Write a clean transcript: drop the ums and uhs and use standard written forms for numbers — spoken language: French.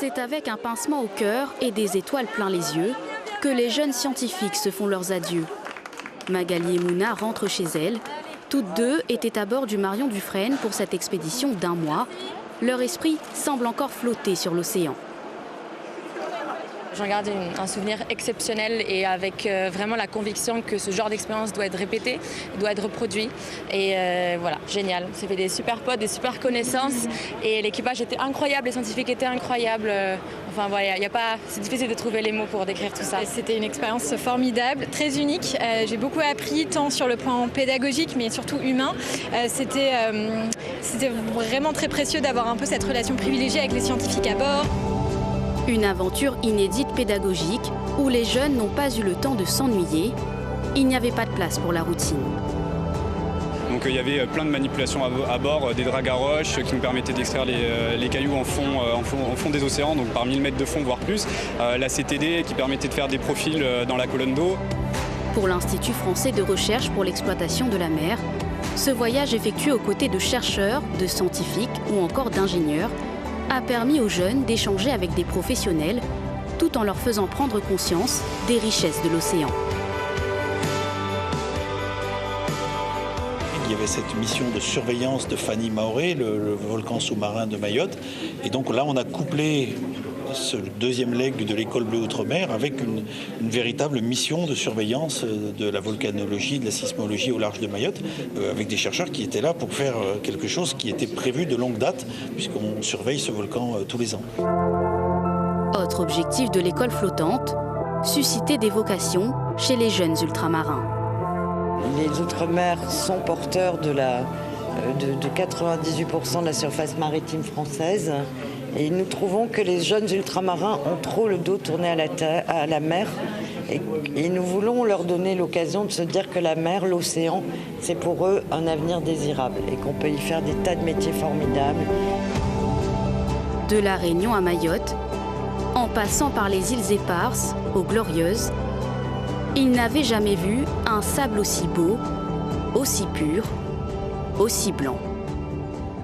C'est avec un pincement au cœur et des étoiles plein les yeux que les jeunes scientifiques se font leurs adieux. Magali et Mouna rentrent chez elles. Toutes deux étaient à bord du Marion Dufresne pour cette expédition d'1 mois. Leur esprit semble encore flotter sur l'océan. J'en garde un souvenir exceptionnel et avec vraiment la conviction que ce genre d'expérience doit être répété, doit être reproduit. Et voilà, génial. Ça fait des super potes, des super connaissances et l'équipage était incroyable, les scientifiques étaient incroyables. Enfin voilà, c'est difficile de trouver les mots pour décrire tout ça. C'était une expérience formidable, très unique. J'ai beaucoup appris tant sur le plan pédagogique mais surtout humain. C'était vraiment très précieux d'avoir un peu cette relation privilégiée avec les scientifiques à bord. Une aventure inédite pédagogique où les jeunes n'ont pas eu le temps de s'ennuyer. Il n'y avait pas de place pour la routine. Donc il y avait plein de manipulations à bord, des dragues à roches qui nous permettaient d'extraire les cailloux en fond des océans, donc par 1000 mètres de fond, voire plus. La CTD qui permettait de faire des profils dans la colonne d'eau. Pour l'Institut français de recherche pour l'exploitation de la mer, ce voyage effectué aux côtés de chercheurs, de scientifiques ou encore d'ingénieurs a permis aux jeunes d'échanger avec des professionnels tout en leur faisant prendre conscience des richesses de l'océan. Il y avait cette mission de surveillance de Fanny Maoré, le volcan sous-marin de Mayotte. Et donc là, on a couplé ce deuxième leg de l'école bleue Outre-mer avec une véritable mission de surveillance de la volcanologie, de la sismologie au large de Mayotte, avec des chercheurs qui étaient là pour faire quelque chose qui était prévu de longue date, puisqu'on surveille ce volcan tous les ans. Autre objectif de l'école flottante, susciter des vocations chez les jeunes ultramarins. Les Outre-mer sont porteurs de 98% de la surface maritime française. Et nous trouvons que les jeunes ultramarins ont trop le dos tourné à la mer. Et nous voulons leur donner l'occasion de se dire que la mer, l'océan, c'est pour eux un avenir désirable et qu'on peut y faire des tas de métiers formidables. De la Réunion à Mayotte, en passant par les îles éparses aux Glorieuses, ils n'avaient jamais vu un sable aussi beau, aussi pur, aussi blanc.